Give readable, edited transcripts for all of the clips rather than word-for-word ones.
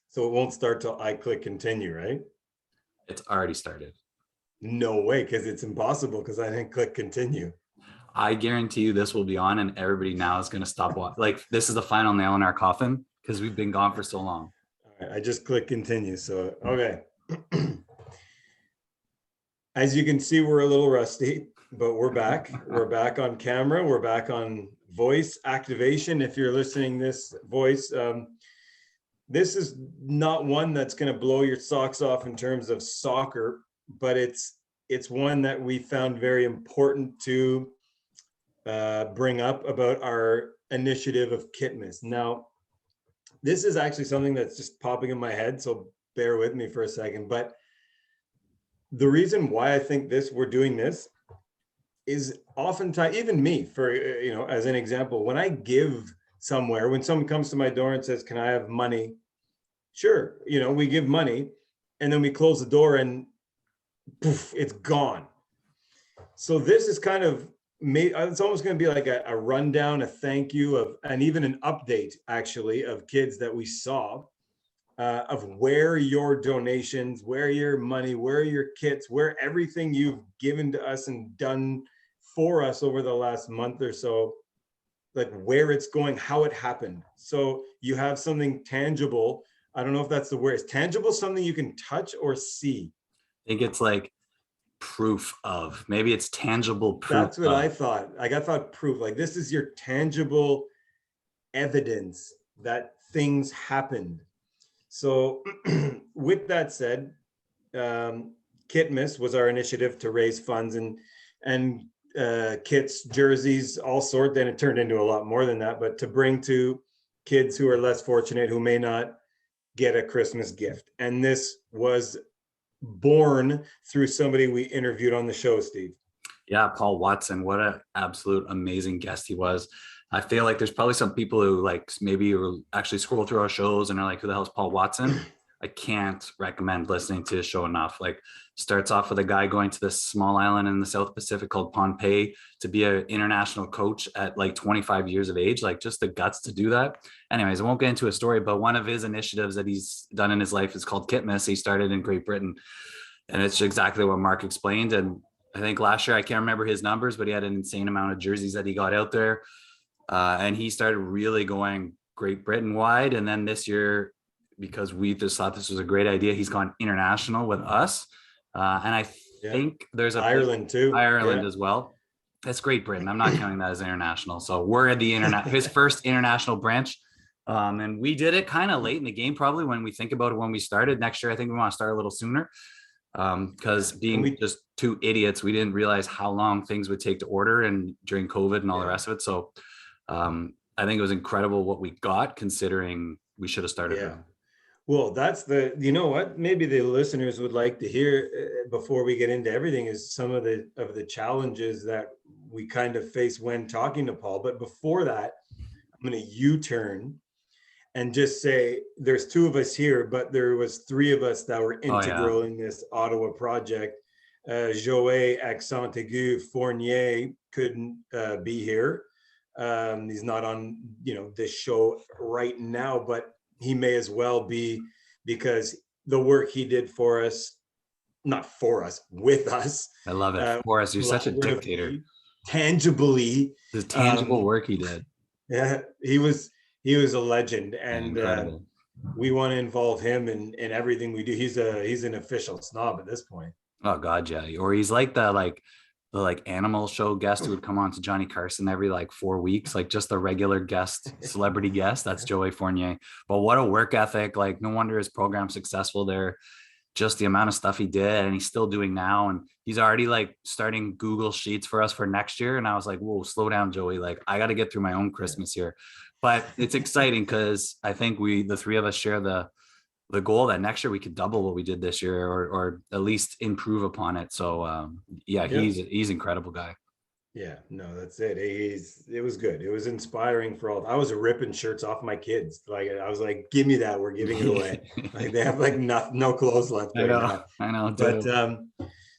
So it won't start till I click continue, right? It's already started. No way, because it's impossible because I didn't click continue. I guarantee you this will be on and everybody now is going to stop watching. Like this is the final nail in our coffin because we've been gone for so long. All right, I just click continue. So, okay. As you can see, we're a little rusty, but we're back. We're back on camera. We're back on voice activation. If you're listening this voice, this is not one that's going to blow your socks off in terms of soccer, but it's one that we found very important to bring up about our initiative of Kitmas. Now, this is actually something that's just popping in my head, so bear with me for a second. But the reason why I think we're doing this is oftentimes, even me, for as an example, when I give somewhere, when someone comes to my door and says, "Can I have money?" Sure, we give money, and then we close the door, and poof, it's gone. So this is kind of it's almost going to be like a rundown, a thank you and even an update actually of kids that we saw, of where your donations, where your money, where your kits, where everything you've given to us and done for us over the last month or so, like where it's going, how it happened. So you have something tangible. I don't know if that's the word. Is tangible something you can touch or see? I think it's like proof of, maybe it's tangible proof. That's what I thought. I thought proof, like this is your tangible evidence that things happened. So with that said, Kitmas was our initiative to raise funds and kits, jerseys, all sorts. Then it turned into a lot more than that, but to bring to kids who are less fortunate, who may not get a Christmas gift. And this was born through somebody we interviewed on the show, Steve. Yeah, Paul Watson, what an absolute amazing guest he was. I feel like there's probably some people who like maybe actually scroll through our shows and are like, who the hell is Paul Watson? I can't recommend listening to his show enough. Like, starts off with a guy going to this small island in the South Pacific called Pohnpei to be an international coach at like 25 years of age, like just the guts to do that. Anyways, I won't get into a story, but one of his initiatives that he's done in his life is called Kitmas. He started in Great Britain, and it's exactly what Mark explained. And I think last year, I can't remember his numbers, but he had an insane amount of jerseys that he got out there. And he started really going Great Britain wide. And then this year, because we just thought this was a great idea, he's gone international with us. And I think there's Ireland too. Ireland as well. That's Great Britain. I'm not counting that as international. So we're at the his first international branch. And we did it kind of late in the game, probably when we think about it, when we started. Next year, I think we want to start a little sooner. Because being just two idiots, we didn't realize how long things would take to order and during COVID and all the rest of it. So I think it was incredible what we got, considering we should have started. Yeah. Well, that's what maybe the listeners would like to hear before we get into everything is some of the challenges that we kind of face when talking to Paul. But before that, I'm going to U-turn and just say there's two of us here, but there was three of us that were integral in this Ottawa project. Joey, accent aigu, Fournier couldn't be here. He's not on, this show right now, but he may as well be, because the work he did for us, not for us, with us. I love it. For us, you're such a dictator. Tangibly. The tangible work he did. Yeah, he was a legend, and we want to involve him in everything we do. He's an official snob at this point. Oh God, yeah. Or he's like the animal show guest who would come on to Johnny Carson every 4 weeks, like just a regular guest, celebrity guest. That's Joey Fournier. But what a work ethic. Like, no wonder his program's successful there. Just the amount of stuff he did and he's still doing now. And he's already starting Google Sheets for us for next year. And I was like, whoa, slow down, Joey. I got to get through my own Christmas here. But it's exciting because I think the three of us share the goal that next year we could double what we did this year, or at least improve upon it. So he's an incredible guy. Yeah, no, that's it. It was good. It was inspiring for all. I was ripping shirts off my kids. I was like, give me that. We're giving it away. They have no clothes left right now. I know. But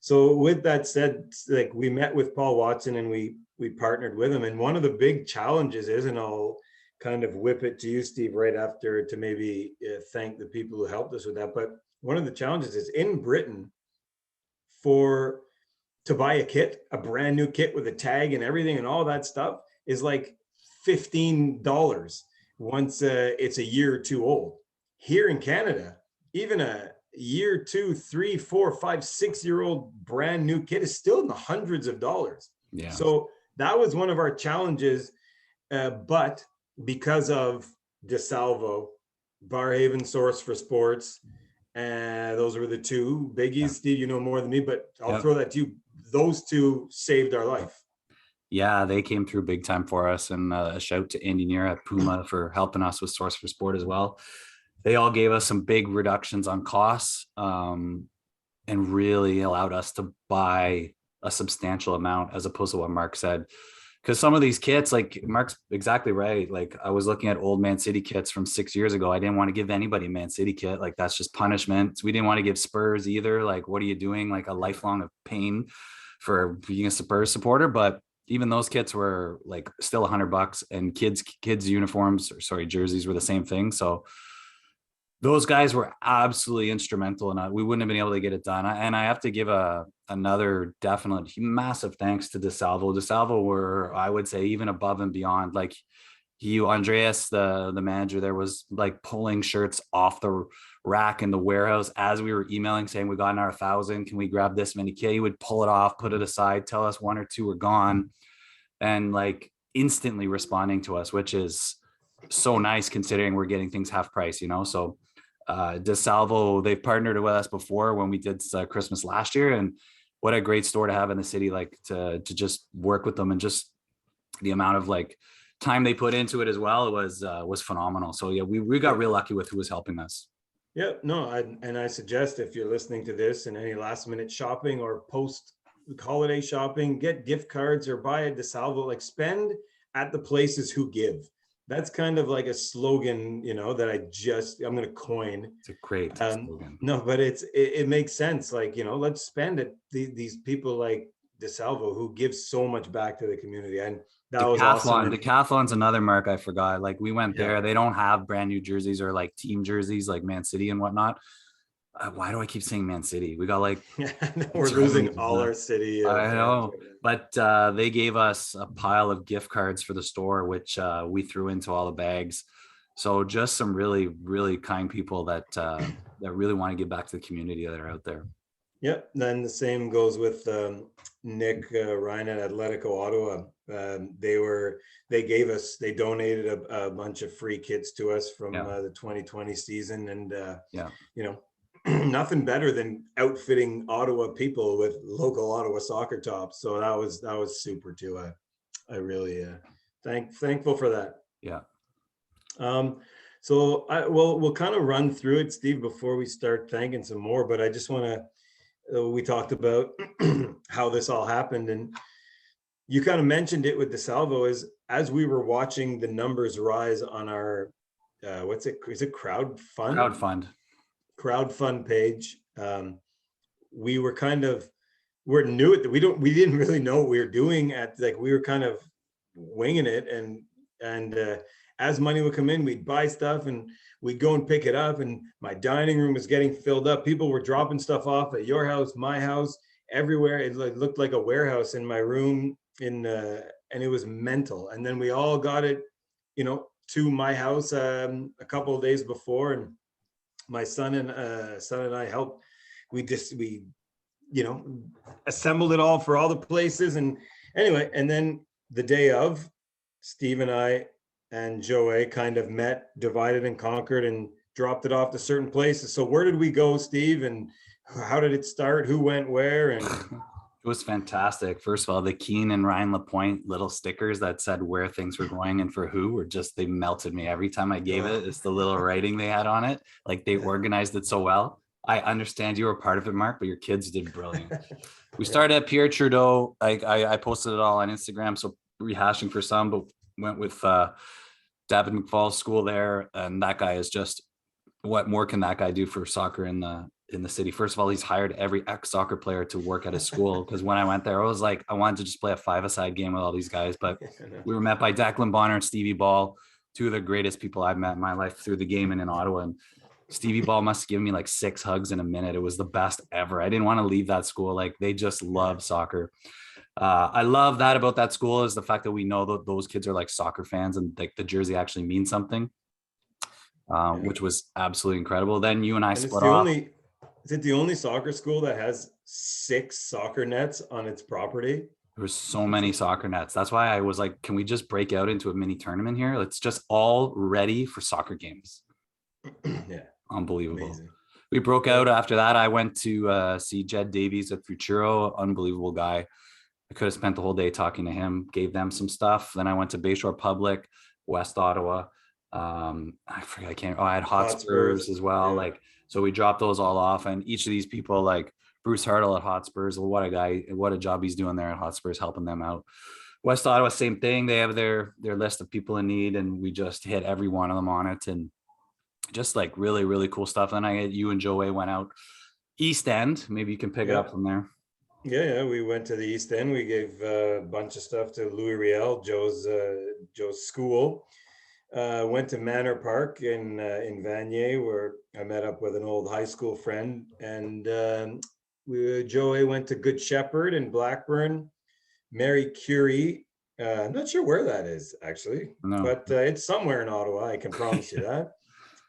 so with that said, we met with Paul Watson and we partnered with him. And one of the big challenges is, and I'll kind of whip it to you, Steve, right after to maybe thank the people who helped us with that. But one of the challenges is in Britain to buy a kit, a brand new kit with a tag and everything and all that stuff is like $15 once it's a year or two old. Here in Canada, even a year, 2, 3, 4, 5, 6-year-old brand new kit is still in the hundreds of dollars. Yeah. So that was one of our challenges. But because of DeSalvo, Barhaven Source for Sports, and those were the two biggies. Yeah. Steve, you know more than me, but I'll throw that to you. Those two saved our life. Yeah, they came through big time for us. And a shout to Andy Neer at Puma for helping us with Source for Sport as well. They all gave us some big reductions on costs and really allowed us to buy a substantial amount as opposed to what Mark said. Because some of these kits, like Mark's exactly right. Like I was looking at old Man City kits from 6 years ago. I didn't want to give anybody a Man City kit. Like that's just punishment. So we didn't want to give Spurs either. Like, what are you doing? Like a lifelong of pain for being a Spurs supporter. But even those kits were like still $100, and kids uniforms, jerseys were the same thing. So those guys were absolutely instrumental in it. We wouldn't have been able to get it done. And I have to give another definite massive thanks to DeSalvo. DeSalvo were, I would say, even above and beyond. Like Andreas, the manager there, was like pulling shirts off the rack in the warehouse as we were emailing saying, we got our 1,000. Can we grab this many? He would pull it off, put it aside, tell us 1 or 2 were gone, and like instantly responding to us, which is so nice considering we're getting things half price, So DeSalvo, they've partnered with us before when we did Christmas last year, and what a great store to have in the city, like to just work with them, and just the amount of like time they put into it as well. It was phenomenal. So yeah, we got real lucky with who was helping us. Yeah, no, I suggest if you're listening to this and any last minute shopping or post holiday shopping, get gift cards or buy a DeSalvo, like spend at the places who give. That's kind of like a slogan, that I'm going to coin. It's a great slogan. No, but it makes sense. Like, let's spend it. These people like DeSalvo who give so much back to the community. And that was awesome. Decathlon's another Mark I forgot. Like we went there. They don't have brand new jerseys or like team jerseys like Man City and whatnot. Why do I keep saying Man City? We got like we're losing all our city. I know, but they gave us a pile of gift cards for the store, which we threw into all the bags. So just some really, really kind people that really want to give back to the community that are out there. Yep. Then the same goes with Nick Ryan at Atletico Ottawa. They donated a bunch of free kits to us from the 2020 season, and nothing better than outfitting Ottawa people with local Ottawa Soccer tops. So that was super too. I really thankful for that. Yeah. So we'll kind of run through it, Steve, before we start thanking some more. But I just want to. We talked about how this all happened, and you kind of mentioned it with DeSalvo. As we were watching the numbers rise on our is it crowdfund page, we were we're new at we didn't really know what we were doing we were kind of winging it, and as money would come in, we'd buy stuff and we'd go and pick it up, and my dining room was getting filled up. People were dropping stuff off at your house, my house, everywhere. It looked like a warehouse in my room, and it was mental. And then we all got it to my house a couple of days before, and my son and I helped. We assembled it all for all the places. And anyway, and then the day of, Steve and I and Joey kind of met, divided and conquered, and dropped it off to certain places. So where did we go, Steve? And how did it start? Who went where? And it was fantastic. First of all, the Keen and Ryan Lapointe little stickers that said where things were going and for who were they melted me every time I gave it. It's the little writing they had on it. Like they organized it so well. I understand you were part of it, Mark, but your kids did brilliant. We started at Pierre Trudeau. I posted it all on Instagram, so rehashing for some, but went with David McFall's school there. And that guy is just, what more can that guy do for soccer in the city? First of all, he's hired every ex-soccer player to work at his school, because when I went there, I was like, I wanted to just play a 5-a-side game with all these guys. But we were met by Declan Bonner and Stevie Ball, two of the greatest people I've met in my life through the game and in Ottawa. And Stevie Ball must have given me like 6 hugs in a minute. It was the best ever. I didn't want to leave that school. Like, they just love soccer. I love that about that school is the fact that we know that those kids are like soccer fans and like the jersey actually means something, which was absolutely incredible. Then you and I And split off. is it the only soccer school that has 6 soccer nets on its property? There were so many soccer nets. That's why I was like, can we just break out into a mini tournament here? Let's just all ready for soccer games. Yeah. Unbelievable. Amazing. We broke out after that. I went to see Jed Davies at Futuro. Unbelievable guy. I could have spent the whole day talking to him, gave them some stuff. Then I went to Bayshore Public, West Ottawa. I forget, I had Hotspurs as well. Yeah. Like, so we dropped those all off, and each of these people, like Bruce Hartle at Hotspurs, what a guy, what a job he's doing there at Hotspurs, helping them out. West Ottawa, same thing. They have their list of people in need, and we just hit every one of them on it, and just like really, really cool stuff. And you and Joey went out East End. Maybe you can pick it up from there. Yeah, we went to the East End. We gave a bunch of stuff to Louis Riel, Joe's school. Went to Manor Park in Vanier, where I met up with an old high school friend, and Joey went to Good Shepherd in Blackburn. Mary Curie, I'm not sure where that is actually, but it's somewhere in Ottawa. I can promise you that.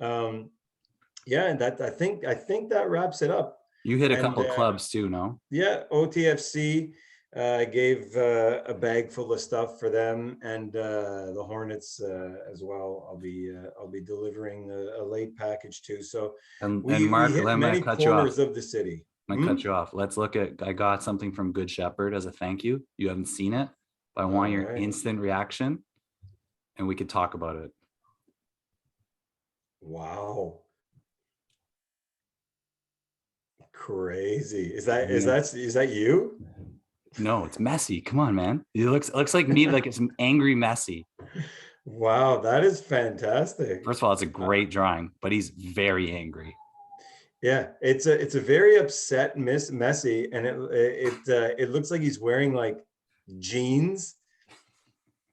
And that I think that wraps it up. You hit a couple clubs too, no? Yeah, OTFC gave a bag full of stuff for them, and the Hornets as well. I'll be delivering a late package too. So we hit many corners of the city. I'm gonna cut you off. Let's look at. I got something from Good Shepherd as a thank you. You haven't seen it, but I want your instant reaction, and we could talk about it. Wow. Crazy. Is that you? No, it's Messi. Come on, man. It looks like me, like it's an angry Messi. Wow, that is fantastic. First of all, it's a great drawing, but he's very angry. Yeah, it's a very upset Messi, and it looks like he's wearing like jeans,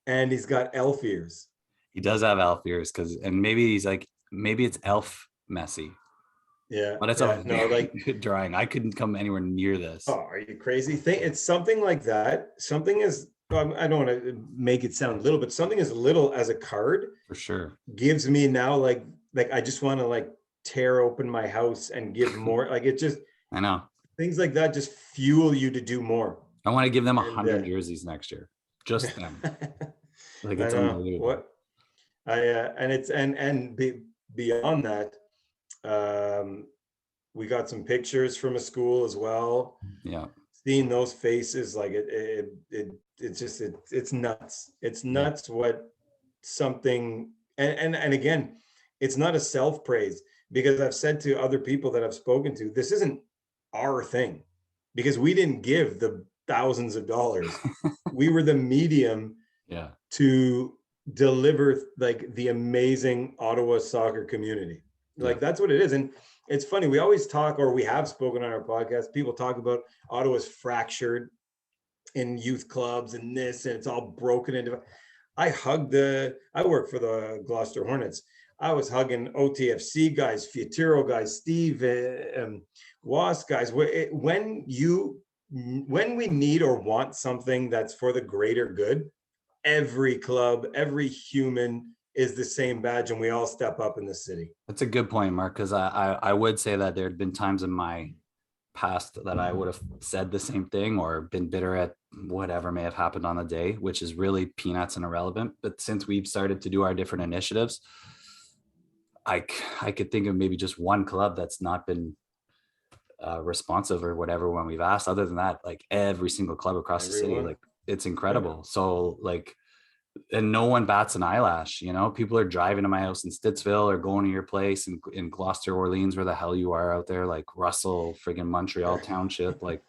and he's got elf ears. He does have elf ears, and maybe it's elf Messi. Yeah, but it's a very good drawing. I couldn't come anywhere near this. Oh, are you crazy? It's something like that. Something is, I don't want to make it sound little, but something as little as a card for sure gives me now like I just want to like tear open my house and give more. Like it just, I know things like that just fuel you to do more. I want to give them 100 jerseys next year, just them. Like it's unbelievable. What and beyond that. We got some pictures from a school as well. Yeah, seeing those faces, like it's nuts. It's nuts what something and again, it's not a self-praise, because I've said to other people that I've spoken to, this isn't our thing, because we didn't give the thousands of dollars. We were the medium to deliver like the amazing Ottawa soccer community. Like that's what it is. And it's funny, we always talk, or we have spoken on our podcast, people talk about Ottawa's fractured in youth clubs and this, and it's all broken into. I work for the Gloucester Hornets. I was hugging OTFC guys, Futuro guys, Steve, Wasp guys. When we need or want something that's for the greater good, every club, every human is the same badge, and we all step up in the city. That's a good point, Mark, because I would say that there had been times in my past that I would have said the same thing or been bitter at whatever may have happened on the day, which is really peanuts and irrelevant. But since we've started to do our different initiatives, I could think of maybe just one club that's not been responsive or whatever when we've asked. Other than that, like every single club across the city, like it's incredible. Yeah. So like, and no one bats an eyelash, people are driving to my house in Stittsville or going to your place in Gloucester, Orleans, where the hell you are out there, like Russell, friggin' Montreal Township, like,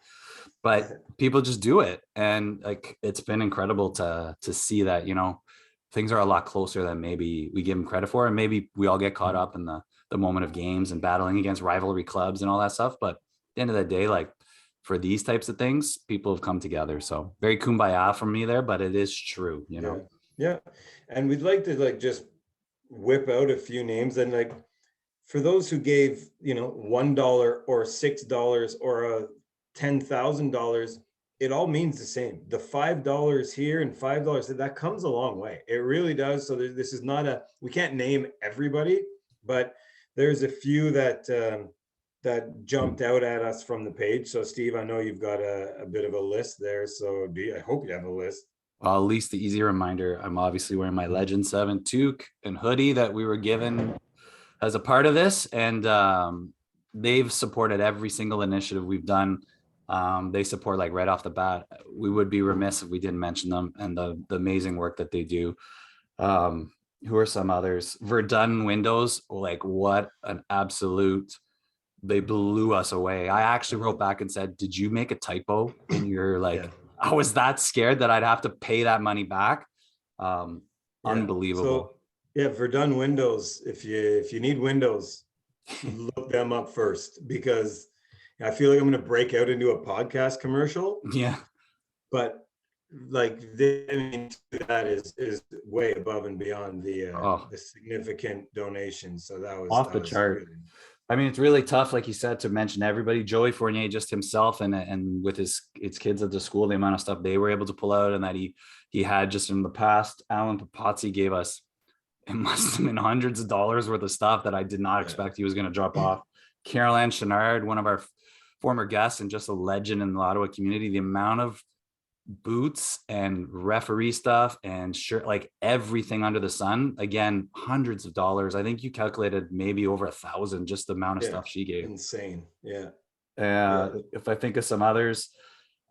but people just do it. And like, it's been incredible to see that, things are a lot closer than maybe we give them credit for. And maybe we all get caught up in the moment of games and battling against rivalry clubs and all that stuff. But at the end of the day, like for these types of things, people have come together. So very kumbaya from me there, but it is true, Yeah. And we'd like to just whip out a few names, and like for those who gave, $1 or $6 or $10,000, it all means the same. The $5 here and $5 that comes a long way. It really does. So this is not we can't name everybody, but there's a few that jumped out at us from the page. So Steve, I know you've got a bit of a list there. So I hope you have a list. Well, at least the easy reminder, I'm obviously wearing my Legend 7 toque and hoodie that we were given as a part of this. And they've supported every single initiative we've done. They support like right off the bat. We would be remiss if we didn't mention them and the amazing work that they do. Who are some others? Verdun Windows, like what an absolute, they blew us away. I actually wrote back and said, did you make a typo? And you're like, yeah. I was that scared that I'd have to pay that money back. Unbelievable. So, Verdun Windows, if you need windows, look them up first, because I feel like I'm going to break out into a podcast commercial. Yeah. But like that is way above and beyond the significant donation. So that was off the chart. Good. I mean, it's really tough, like you said, to mention everybody. Joey Fournier, just himself, and with his kids at the school, the amount of stuff they were able to pull out, and that he had just in the past. Alan Papazzi gave us, it must have been hundreds of dollars worth of stuff that I did not expect he was going to drop off. Carol Ann Chenard, one of our former guests and just a legend in the Ottawa community, the amount of boots and referee stuff and shirt, like everything under the sun, again, hundreds of dollars. I think you calculated maybe over 1,000, just the amount of stuff she gave. Insane. If I think of some others,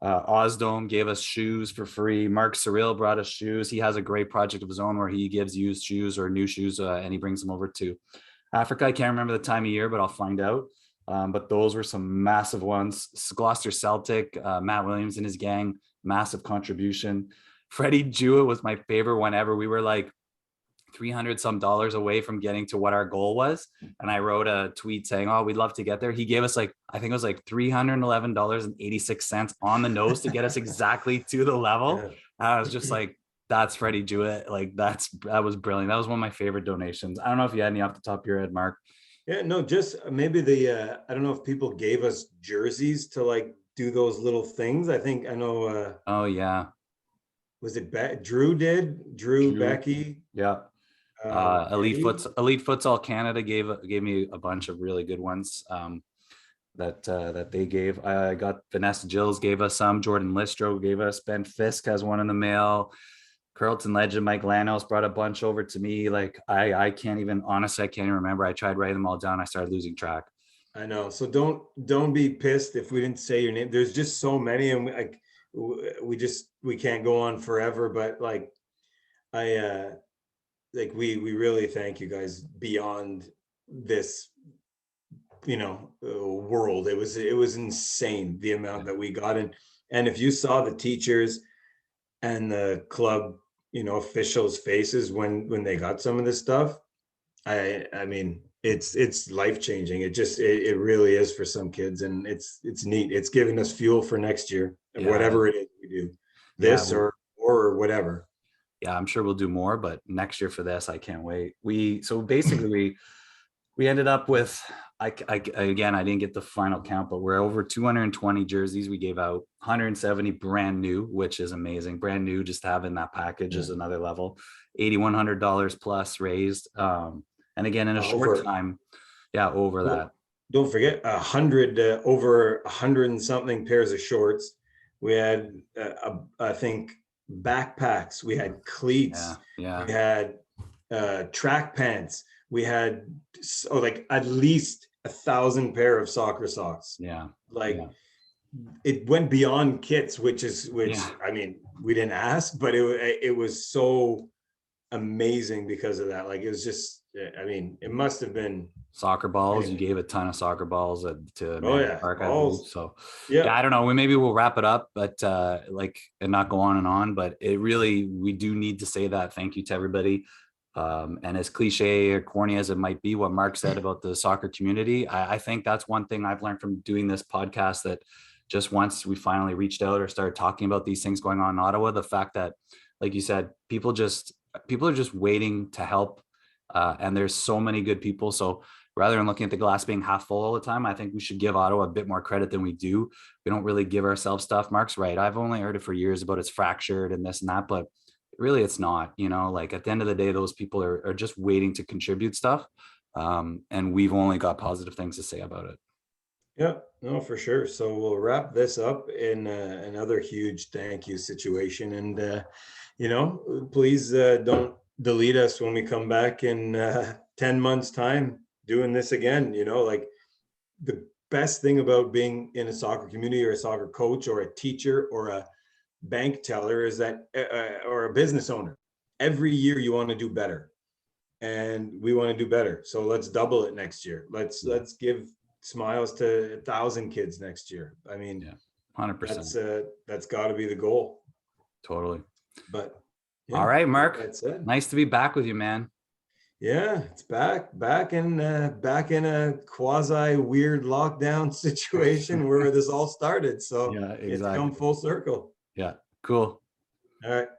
Osdome gave us shoes for free. Mark Cyril brought us shoes. He has a great project of his own where he gives used shoes or new shoes and he brings them over to Africa. I can't remember the time of year, but I'll find out. But those were some massive ones. Gloucester Celtic, Matt Williams and his gang, massive contribution. Freddie Jewett was my favorite one ever. We were like $300 some away from getting to what our goal was. And I wrote a tweet saying, oh, we'd love to get there. He gave us I think it was like $311.86 on the nose to get us exactly to the level. Yeah. I was just like, that's Freddie Jewett. Like that was brilliant. That was one of my favorite donations. I don't know if you had any off the top of your head, Mark. Yeah, no, just maybe I don't know if people gave us jerseys to like do those little things. I know. Oh yeah. Was it Drew did? Drew, Becky. Yeah. Elite Futsal Canada gave me a bunch of really good ones that they gave. I got Vanessa Gills gave us some. Jordan Listro gave us. Ben Fisk has one in the mail. Carlton legend Mike Lanos brought a bunch over to me. Like I can't even remember. I tried writing them all down. I started losing track. I know. So don't be pissed if we didn't say your name. There's just so many, and we can't go on forever. But like we really thank you guys beyond this, world. It was insane the amount that we got in. And if you saw the teachers and the club, officials' faces when they got some of this stuff, I mean, it's life-changing. It really is for some kids, and it's neat. It's giving us fuel for next year, whatever it is we do, this or whatever. Yeah, I'm sure we'll do more, but next year for this, I can't wait. So basically we ended up with, I didn't get the final count, but we're over 220 jerseys we gave out, 170 brand new, which is amazing. Brand new, just having that package is another level. $8,100 plus raised. And again, in a short time, over that. Don't forget over 100 and something pairs of shorts. We had, I think, backpacks. We had cleats. Yeah. We had track pants. We had at least 1,000 pair of soccer socks. Yeah. It went beyond kits, which I mean, we didn't ask, but it was so amazing because of that. Like it was just, I mean, it must have been soccer balls. You gave a ton of soccer balls to Park, balls. So I don't know. Maybe we'll wrap it up, but and not go on and on. But we do need to say that thank you to everybody. And as cliche or corny as it might be, what Mark said about the soccer community, I think that's one thing I've learned from doing this podcast, that just once we finally reached out or started talking about these things going on in Ottawa, the fact that, like you said, people are just waiting to help And there's so many good people. So rather than looking at the glass being half full all the time, I think we should give Ottawa a bit more credit than we do. We don't really give ourselves stuff. Mark's right. I've only heard it for years about it's fractured and this and that, but really it's not, like at the end of the day, those people are just waiting to contribute stuff. And we've only got positive things to say about it. Yeah, no, for sure. So we'll wrap this up in another huge thank you situation. And, please don't delete us when we come back in 10 months' time doing this again. Like the best thing about being in a soccer community or a soccer coach or a teacher or a bank teller is that, or a business owner, every year you want to do better. And we want to do better. So let's double it next year. Let's give smiles to 1,000 kids next year. I mean, yeah, 100%. That's got to be the goal. Totally. But yeah, all right, Mark. That's it. Nice to be back with you, man. Yeah, it's back in a quasi weird lockdown situation where this all started. So yeah, exactly. It's come full circle. Yeah, cool. All right.